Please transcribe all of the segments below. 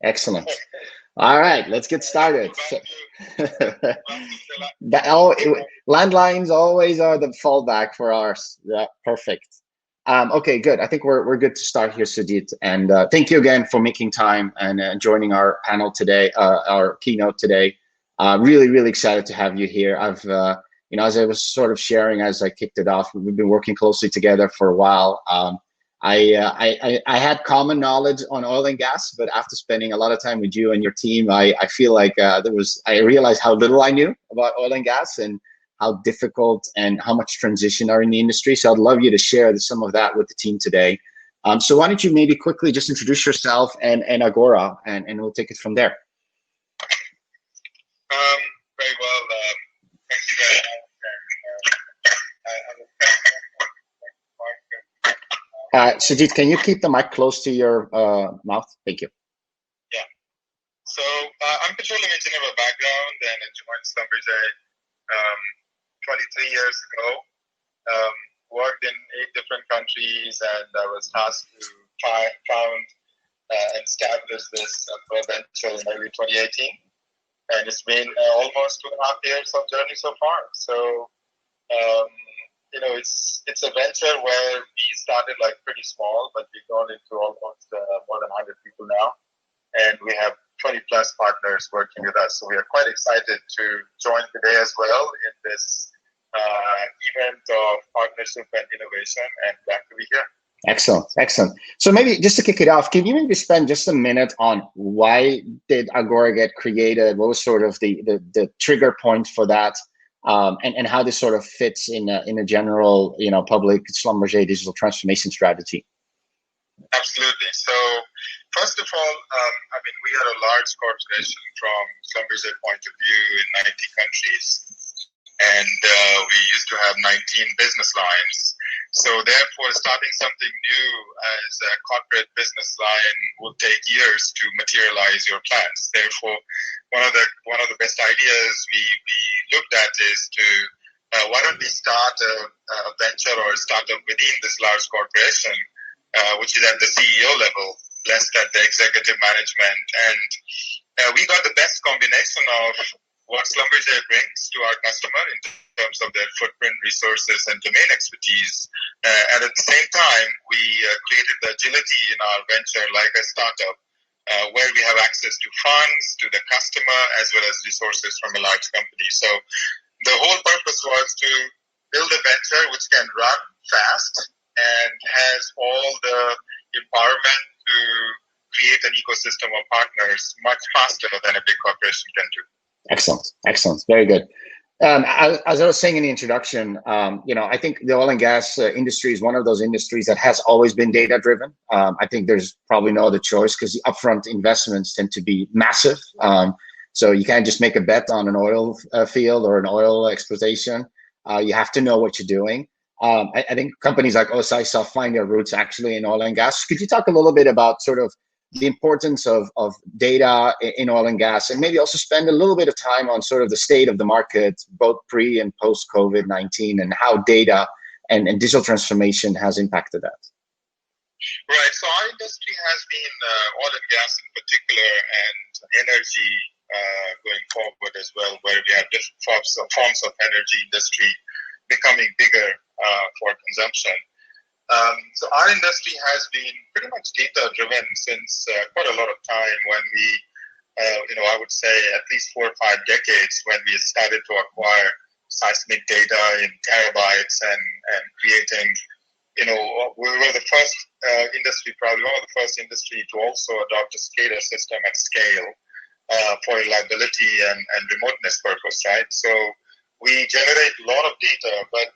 Excellent. All right, let's get started. Landlines always are the fallback for ours. Yeah, perfect. Okay, good. I think we're good to start here, Sujit. And thank you again for making time and joining our panel today, our keynote today. Really, really excited to have you here. I've, as I was sort of sharing as I kicked it off, we've been working closely together for a while. I had common knowledge on oil and gas, but after spending a lot of time with you and your team, I feel like I realized how little I knew about oil and gas and how difficult and how much transition are in the industry. So I'd love you to share some of that with the team today. So why don't you maybe quickly just introduce yourself and Agora, and we'll take it from there. Very well. Thank you very much. Sujit, can you keep the mic close to your mouth? Thank you. Yeah. So I'm a petroleum engineer by background, and I joined Schlumberger 23 years ago. Worked in 8 different countries, and I was tasked to found and establish this venture in early 2018. And it's been almost 2.5 years of journey so far. So, it's a venture where we started like pretty small, but we've grown into almost more than 100 people now. And we have 20 plus partners working with us. So we are quite excited to join today as well in this event of partnership and innovation, and glad to be here. Excellent, excellent. So maybe just to kick it off, can you maybe spend just a minute on why did Agora get created? What was sort of the trigger point for that, and how this sort of fits in a general, public Schlumberger digital transformation strategy? Absolutely. So first of all, we are a large corporation from Schlumberger point of view in 90 countries. And we used to have 19 business lines. So therefore, starting something new as a corporate business line will take years to materialize your plans. Therefore, one of the best ideas we looked at is to why don't we start a venture or a startup within this large corporation, which is at the CEO level, less at the executive management. And we got the best combination of what Schlumberger brings to our customer in terms of their footprint, resources, and domain expertise. And at the same time, we created the agility in our venture like a startup, where we have access to funds, to the customer, as well as resources from a large company. So the whole purpose was to build a venture which can run fast and has all the empowerment to create an ecosystem of partners much faster than a big corporation can do. Excellent, excellent, very good. As I was saying in the introduction, I think the oil and gas industry is one of those industries that has always been data-driven. I think there's probably no other choice because the upfront investments tend to be massive. So you can't just make a bet on an oil field or an oil exploitation. You have to know what you're doing. I think companies like OSI find their roots actually in oil and gas. Could you talk a little bit about sort of the importance of data in oil and gas, and maybe also spend a little bit of time on sort of the state of the market, both pre and post COVID-19, and how data and digital transformation has impacted that? Right. So our industry has been oil and gas in particular, and energy going forward as well, where we have different forms of energy industry becoming bigger for consumption. So our industry has been pretty much data-driven since quite a lot of time when we, I would say at least 4 or 5 decades when we started to acquire seismic data in terabytes and creating, we were the first industry, probably one of the first industry to also adopt a SCADA system at scale for reliability and remoteness purpose, right? So we generate a lot of data, but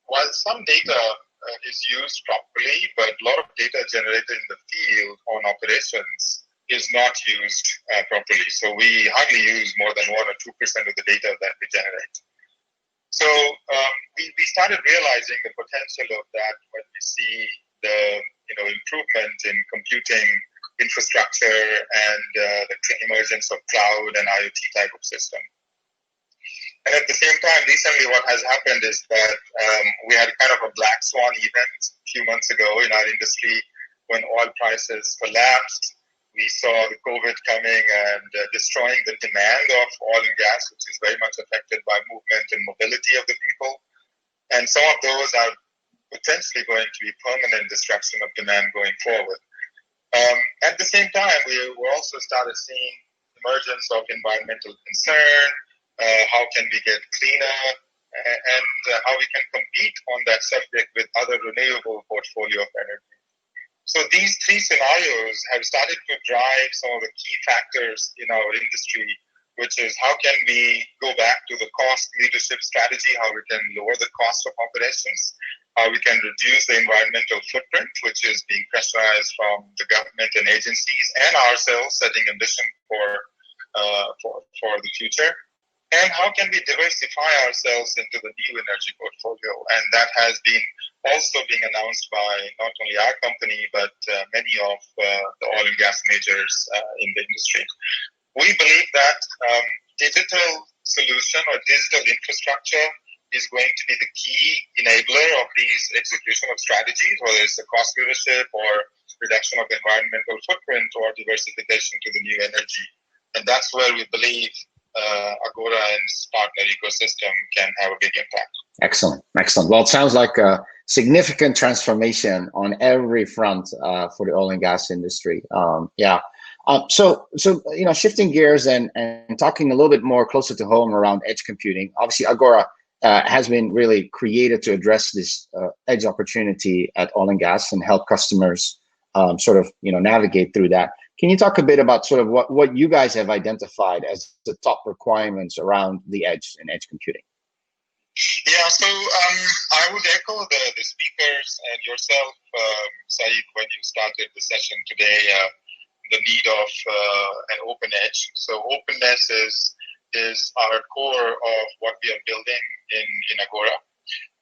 while some data is used properly, but a lot of data generated in the field on operations is not used properly. So we hardly use more than 1 or 2% of the data that we generate. So we started realizing the potential of that when we see the improvement in computing infrastructure and the emergence of cloud and IoT type of system. And at the same time, recently what has happened is that we had kind of a black swan event a few months ago in our industry when oil prices collapsed we saw the COVID coming and destroying the demand of oil and gas, which is very much affected by movement and mobility of the people. And some of those are potentially going to be permanent destruction of demand going forward. At the same time, we also started seeing emergence of environmental concern, how can we get cleaner, and how we can compete on that subject with other renewable portfolio of energy. So these three scenarios have started to drive some of the key factors in our industry, which is how can we go back to the cost leadership strategy, how we can lower the cost of operations, how we can reduce the environmental footprint, which is being pressurized from the government and agencies and ourselves, setting a mission for the future. And how can we diversify ourselves into the new energy portfolio? And that has been also being announced by not only our company, but many of the oil and gas majors in the industry. We believe that digital solution or digital infrastructure is going to be the key enabler of these execution of strategies, whether it's the cost leadership or reduction of environmental footprint or diversification to the new energy. And that's where we believe Agora and its partner ecosystem can have a big impact. Excellent, excellent. Well, it sounds like a significant transformation on every front for the oil and gas industry. So shifting gears and talking a little bit more closer to home around edge computing. Obviously, Agora has been really created to address this edge opportunity at oil and gas and help customers navigate through that. Can you talk a bit about sort of what you guys have identified as the top requirements around the edge and edge computing? Yeah, so I would echo the speakers and yourself, Saeed, when you started the session today, the need of an open edge. So openness is our core of what we are building in Agora.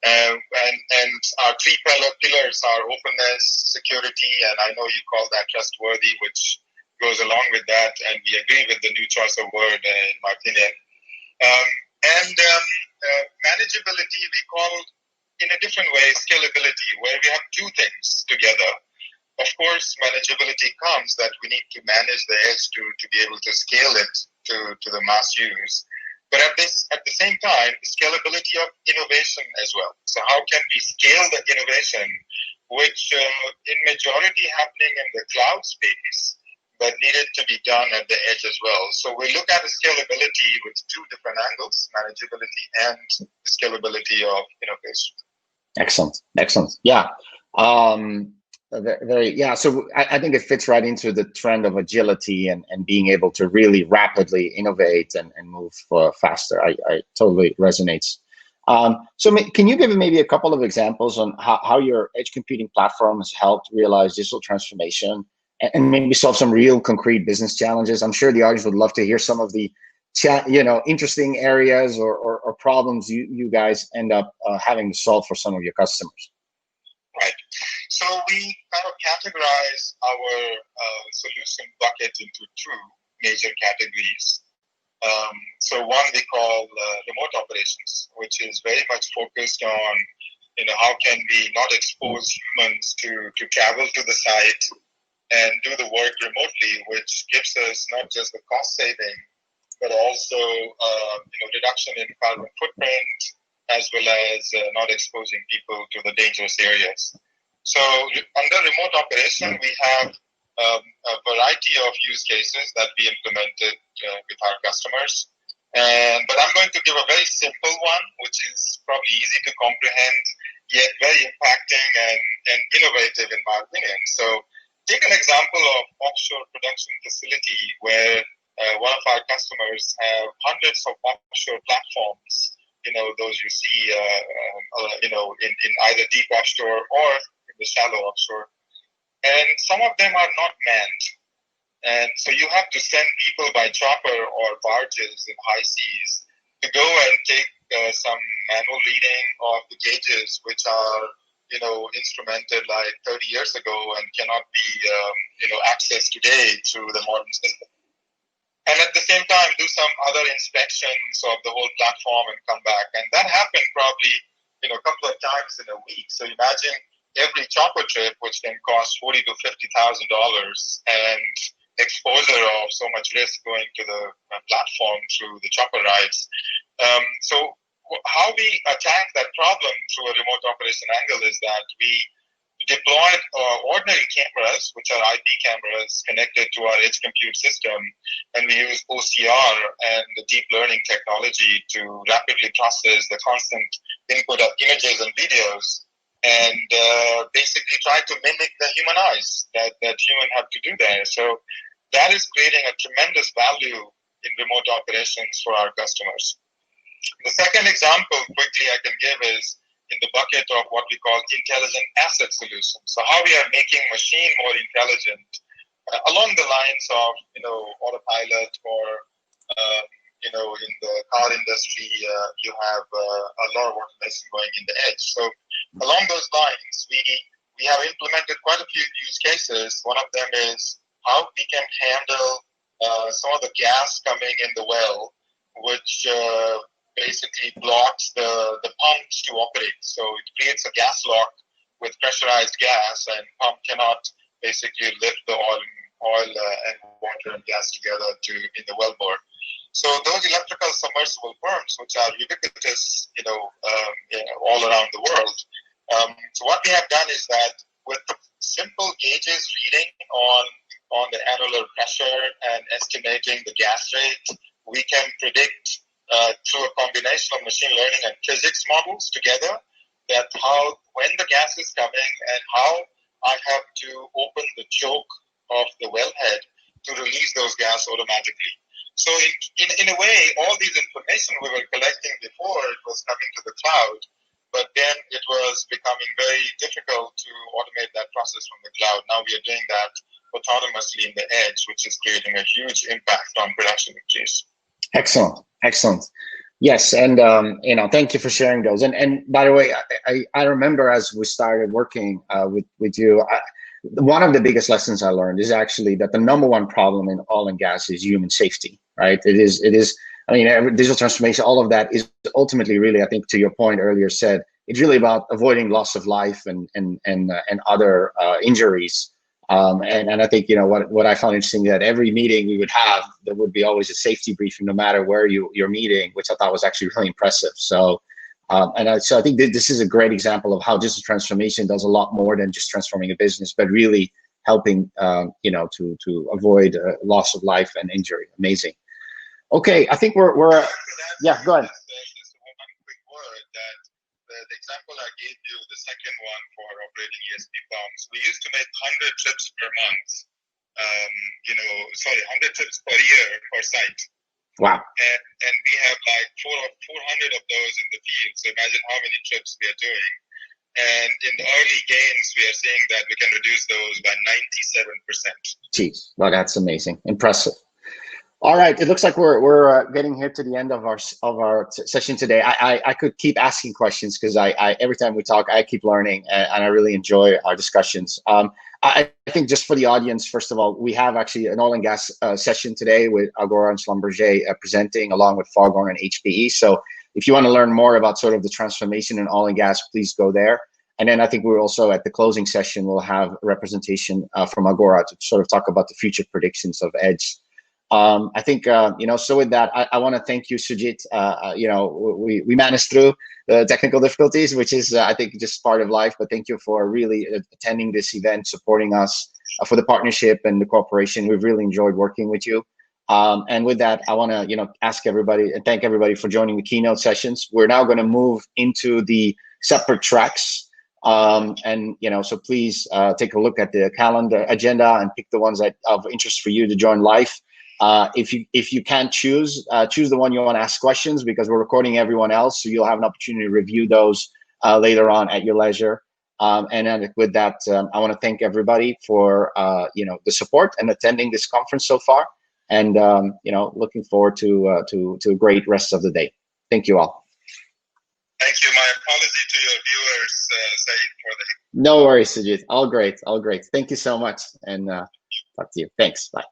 And our three pillars are openness, security, and I know you call that trustworthy, which goes along with that, and we agree with the new choice of word, in my opinion. Manageability, we call in a different way scalability, where we have two things together. Of course, manageability comes that we need to manage the edge to be able to scale it to the mass use. But at the same time, scalability of innovation as well. So how can we scale the innovation, which in majority happening in the cloud space, but needed to be done at the edge as well. So we look at the scalability with two different angles, manageability and scalability of innovation. Excellent. Yeah. So I think it fits right into the trend of agility and being able to really rapidly innovate and move faster. I totally resonates. So can you give maybe a couple of examples on how your edge computing platform has helped realize digital transformation and maybe solve some real concrete business challenges? I'm sure the audience would love to hear some of the interesting areas or problems you guys end up having to solve for some of your customers. Right. So we kind of categorize our solution bucket into two major categories. So one we call remote operations, which is very much focused on, how can we not expose humans to travel to the site and do the work remotely, which gives us not just the cost saving, but also reduction in carbon footprint, as well as not exposing people to the dangerous areas. So under remote operation, we have a variety of use cases that we implemented with our customers. But I'm going to give a very simple one, which is probably easy to comprehend, yet very impacting and innovative in my opinion. So take an example of offshore production facility where one of our customers have hundreds of offshore platforms, those you see, in either deep offshore or in the shallow offshore. And some of them are not manned. And so you have to send people by chopper or barges in high seas to go and take some manual reading of the gauges, which are, instrumented like 30 years ago and cannot be, accessed today through the modern system. And at the same time, do some other inspections of the whole platform and come back. And that happened probably, a couple of times in a week. So imagine every chopper trip, which can cost $40,000 to $50,000, and exposure of so much risk going to the platform through the chopper rides. So how we attack that problem through a remote operation angle is that we deployed ordinary cameras, which are IP cameras connected to our edge compute system, and we use OCR and the deep learning technology to rapidly process the constant input of images and videos, and basically try to mimic the human eyes that humans have to do there. So that is creating a tremendous value in remote operations for our customers. The second example quickly I can give is in the bucket of what we call intelligent asset solutions. So how we are making machine more intelligent along the lines of, autopilot, or, in the car industry, you have a lot of automation going in the edge. So along those lines, we have implemented quite a few use cases. One of them is how we can handle some of the gas coming in the well, which basically blocks the pumps to operate. So it creates a gas lock with pressurized gas, and pump cannot basically lift the oil and water and gas together in the wellbore. So those electrical submersible pumps, which are ubiquitous, all around the world. So what we have done is that with the simple gauges reading on the annular pressure and estimating the gas rate, we can predict through a combination of machine learning and physics models together that when the gas is coming and how I have to open the choke of the wellhead to release those gas automatically. So in a way, all these information we were collecting before, it was coming to the cloud, but then it was becoming very difficult to automate that process from the cloud. Now we are doing that autonomously in the edge, which is creating a huge impact on production increase. Excellent. Yes, and thank you for sharing those. And by the way, I remember as we started working with you, one of the biggest lessons I learned is actually that the number one problem in oil and gas is human safety, right? It is. I mean, digital transformation, all of that is ultimately really, I think, to your point earlier said, it's really about avoiding loss of life and other injuries. And I think, what I found interesting, that every meeting we would have, there would be always a safety briefing, no matter where you're meeting, which I thought was actually really impressive. So, so I think this is a great example of how digital transformation does a lot more than just transforming a business, but really helping, to avoid loss of life and injury. Amazing. Okay, I think we're yeah, go ahead. Just one quick word that the example I gave you, the second one for operating ESP pumps, we used to make 100 trips per month, 100 trips per year per site. Wow. And we have like 400 of those in the field. So imagine how many trips we are doing. And in the early gains, we are seeing that we can reduce those by 97%. Geez, well, that's amazing. Impressive. All right, it looks like we're getting here to the end of our session today. I could keep asking questions because I every time we talk, I keep learning, and I really enjoy our discussions. I think just for the audience, first of all, we have actually an oil and gas session today with Agora and Schlumberger presenting, along with Foghorn and HPE. So if you want to learn more about sort of the transformation in oil and gas, please go there. And then I think we're also at the closing session, we'll have representation from Agora to sort of talk about the future predictions of edge. I think, so with that, I want to thank you, Sujit. We managed through the technical difficulties, which is, I think, just part of life. But thank you for really attending this event, supporting us, for the partnership and the cooperation. We've really enjoyed working with you. And with that, I want to, ask everybody and thank everybody for joining the keynote sessions. We're now going to move into the separate tracks. So please take a look at the calendar agenda and pick the ones that of interest for you to join live. If you can't choose the one you want to ask questions, because we're recording everyone else, so you'll have an opportunity to review those later on at your leisure. And then with that, I want to thank everybody for the support and attending this conference so far, and looking forward to a great rest of the day. Thank you all. Thank you. My apology to your viewers, Saeed, for the. No worries, Sujit. All great. Thank you so much, and talk to you. Thanks. Bye.